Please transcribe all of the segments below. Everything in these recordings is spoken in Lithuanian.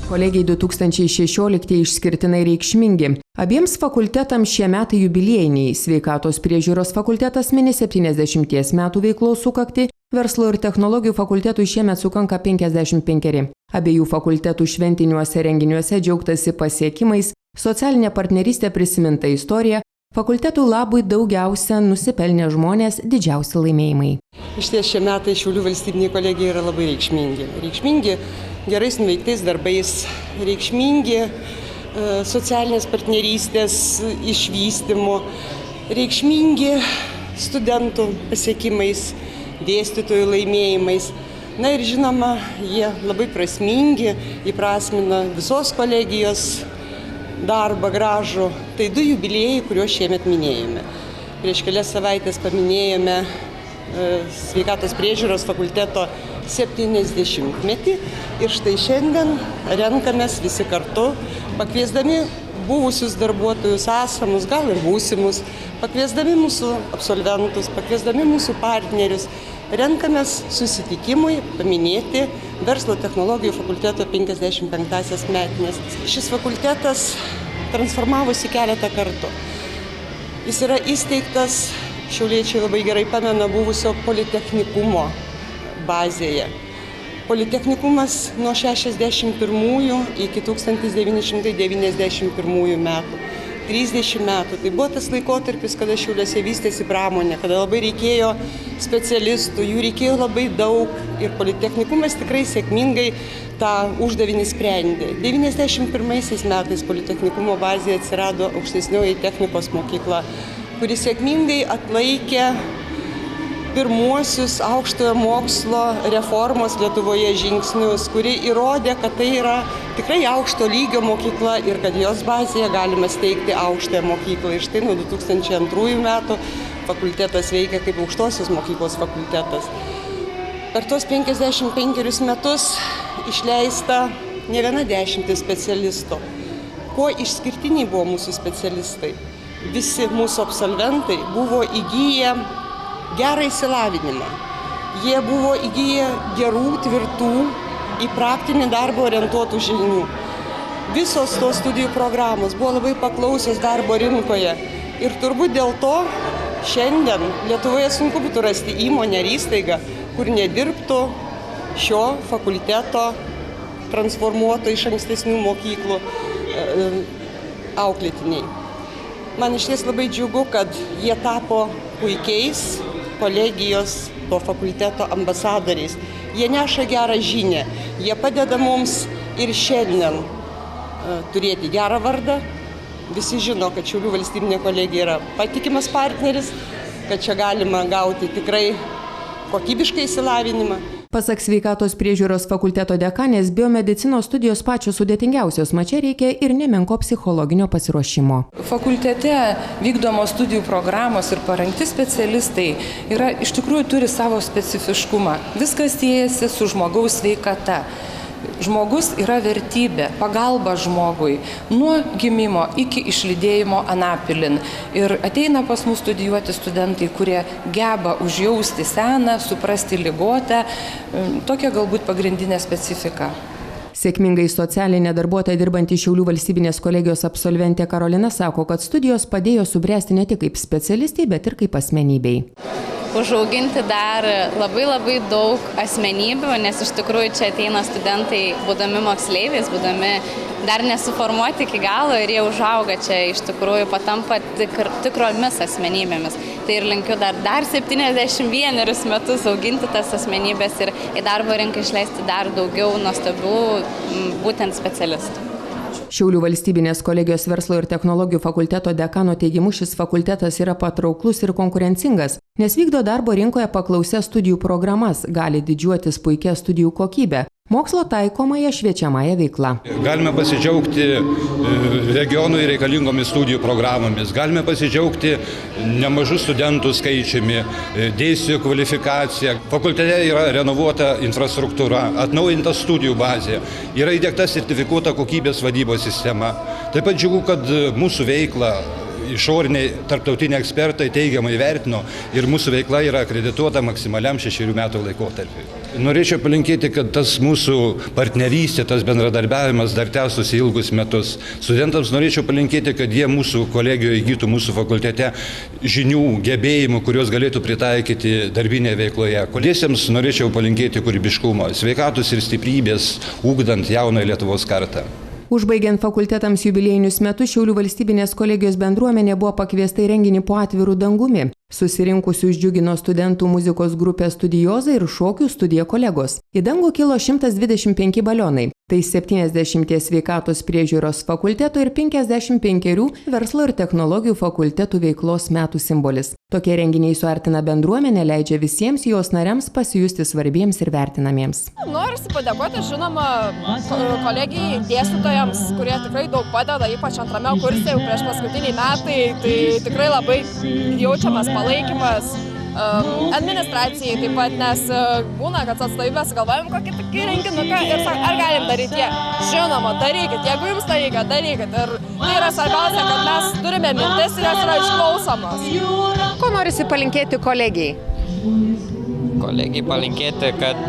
Kolegijai 2016 išskirtinai reikšmingi. Abiems fakultetams šie metai jubiliejiniai. Sveikatos priežiūros fakultetas mini 70 metų veiklos sukaktį, verslo ir technologijų fakultetui šiemet sukanka 55. Abiejų fakultetų šventiniuose renginiuose džiaugtasi pasiekimais, socialinė partnerystė prisiminta istorija, fakultetų labui daugiausia nusipelnė žmonės, didžiausi laimėjimai. Išties šie metai Šiaulių valstybinėje kolegijoje yra labai reikšmingi. Reikšmingi gerais nuveiktais darbais, reikšmingi socialinės partnerystės išvystymu, reikšmingi studentų pasiekimais, dėstytojų laimėjimais. Na ir žinoma, jie labai prasmingi, įprasmina visos kolegijos darbą gražų. Tai 2 jubiliejai, kuriuos šiemet minėjome. Prieš kelias savaitės paminėjome Sveikatos priežiūros fakulteto 70-metį ir štai šiandien renkamės visi kartu, pakviesdami buvusius darbuotojus, esamus, gal ir būsimus, pakviesdami mūsų absolventus, pakviesdami mūsų partnerius, renkamės susitikimui paminėti Verslo technologijų fakulteto 55-asias metinės. Šis fakultetas transformavosi keletą kartų. Jis yra įsteigtas, šiauliečiai labai gerai pamena, buvusio politechnikumo bazėje. Politechnikumas nuo 61 iki 1991 metų. 30 metų. Tai buvo tas laikotarpis, kada Šiauliuose vystėsi pramonė, kada labai reikėjo specialistų, jų reikėjo labai daug ir politechnikumas tikrai sėkmingai tą uždavinį sprendė. 91 metais politechnikumo bazėje atsirado aukštesnioji technikos mokykla, kuri sėkmingai atlaikė pirmuosius aukštojo mokslo reformos Lietuvoje žingsnius, kuri įrodė, kad tai yra tikrai aukšto lygio mokykla ir kad jos bazėje galima steigti aukštąją mokyklą. Ir štai nuo 2002 metų fakultetas veikia kaip aukštosios mokyklos fakultetas. Per tos 55 metus išleista ne viena 10 specialistų. Kuo išskirtiniai buvo mūsų specialistai? Visi mūsų absolventai buvo įgyję gerą išsilavinimą. Jie buvo įgyję gerų, tvirtų, į praktinį darbą orientuotų žinių. Visos tos studijų programos buvo labai paklausios darbo rinkoje. Ir turbūt dėl to šiandien Lietuvoje sunku būtų rasti įmonę ar įstaigą, kur nedirbtų šio fakulteto transformuoto iš ankstesnių mokyklų auklėtiniai. Man išties labai džiugu, kad jie tapo puikiais kolegijos to fakulteto ambasadoriais. Jie neša gerą žinią, jie padeda mums ir šiandien turėti gerą vardą. Visi žino, kad Šiaulių valstybinė kolegija yra patikimas partneris, kad čia galima gauti tikrai kokybišką išsilavinimą. Pasak Sveikatos priežiūros fakulteto dekanės, biomedicinos studijos pačios sudėtingiausios, mat čia reikia ir nemenko psichologinio pasiruošimo. Fakultete vykdomos studijų programos ir parengti specialistai iš tikrųjų turi savo specifiškumą. Viskas siejasi su žmogaus sveikata. Žmogus yra vertybė, pagalba žmogui nuo gimimo iki išlydėjimo anapilin. Ir ateina pas mus studijuoti studentai, kurie geba užjausti seną, suprasti ligotę, tokia galbūt pagrindinė specifika. Sėkmingai socialinė darbuotoja dirbanti Šiaulių valstybinės kolegijos absolventė Karolina sako, kad studijos padėjo subręsti ne tik kaip specialistai, bet ir kaip asmenybei. Užauginti dar labai daug asmenybių, nes iš tikrųjų čia ateina studentai, būdami moksleiviais, būdami dar nesuformuoti iki galo ir jie užauga čia, iš tikrųjų patampa tikromis asmenybėmis. Tai ir linkiu dar 71 metus auginti tas asmenybės ir į darbo rinką išleisti dar daugiau nuostabių būtent specialistų. Šiaulių valstybinės kolegijos verslo ir technologijų fakulteto dekano teigimu šis fakultetas yra patrauklus ir konkurencingas, nes vykdo darbo rinkoje paklausias studijų programas, gali didžiuotis puikia studijų kokybė, mokslo taikomąją šviečiamąją veiklą. Galime pasidžiaugti regionui reikalingomis studijų programomis, galime pasidžiaugti nemažų studentų skaičiumi, dėstytojų kvalifikacija. Fakultete yra renovuota infrastruktūra, atnaujinta studijų bazė, yra įdiegta sertifikuota kokybės vadybos sistema. Taip pat džiugu, kad mūsų veiklą išoriniai tarptautiniai ekspertai teigiamai vertino ir mūsų veikla yra akredituota maksimaliam 6 metų laikotarpiui. Norėčiau palinkėti, kad tas mūsų partnerystė, tas bendradarbiavimas dar tęstųsi ilgus metus. Studentams norėčiau palinkėti, kad jie mūsų kolegijoje įgytų mūsų fakultete žinių, gebėjimų, kuriuos galėtų pritaikyti darbinėje veikloje. Kolegiesiems norėčiau palinkėti kūrybiškumo, sveikatos ir stiprybės, ugdant jaunąją Lietuvos kartą. Užbaigiant fakultetams jubiliejinius metus, Šiaulių valstybinės kolegijos bendruomenė buvo pakviesta į renginį po atviru dangumi. Susirinkusius džiugino studentų muzikos grupė Studioza ir šokių studija kolegos. Į dangų kilo 125 balionai. Tai 70 sveikatos priežiūros fakulteto ir 55 verslo ir technologijų fakultetų veiklos metų simbolis. Tokie renginiai suartina bendruomenę, leidžia visiems jos nariams pasijusti svarbiems ir vertinamiems. Norisi padėkoti, žinoma, kolegijai, dėstytojams, kurie tikrai daug padeda, ypač antrame kurse, jau prieš paskutiniai metai, tai tikrai labai jaučiamas palaikymas. Administracijai taip pat, nes būna, kad atstovybės galvojam kokį tokį renginuką ir ar galim daryti jie. Žinoma, darykit, jeigu jums reikia, darykit. Ir tai yra svarbiausia, kad mes turime mintis ir jos yra išklausomos. Ko norisi palinkėti kolegijai? Kolegijai palinkėti, kad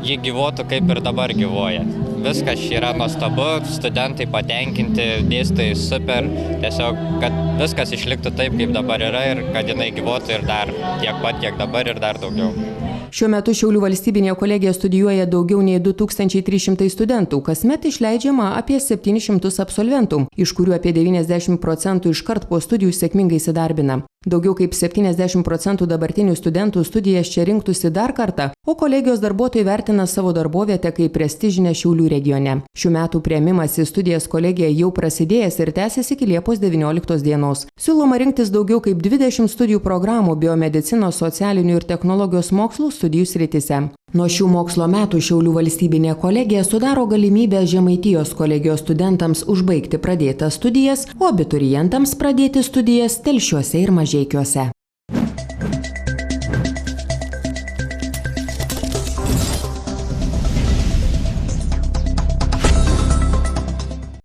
ji gyvuotų kaip ir dabar gyvuoja. Viskas yra nuostabu, studentai patenkinti, dėstytojai super, tiesiog, kad viskas išliktų taip, kaip dabar yra ir kad jinai gyvuotų ir dar tiek pat, kiek dabar ir dar daugiau. Šiuo metu Šiaulių valstybinėje kolegijoje studijuoja daugiau nei 2300 studentų, kasmet išleidžiama apie 700 absolventų, iš kurių apie 90% iškart po studijų sėkmingai įsidarbina. Daugiau kaip 70% dabartinių studentų studijas čia rinktųsi dar kartą, o kolegijos darbuotojai vertina savo darbovietę kaip prestižinę Šiaulių regione. Šių metų priėmimas į studijas kolegijoje jau prasidėjęs ir tęsiasi iki Liepos 19 dienos. Siūloma rinktis daugiau kaip 20 studijų programų biomedicinos, socialinių ir technologijos mokslų studijų srityse. Nuo šių mokslo metų Šiaulių valstybinė kolegija sudaro galimybę Žemaitijos kolegijos studentams užbaigti pradėtas studijas, o abiturientams pradėti studijas Telšiuose ir Mažeikiuose.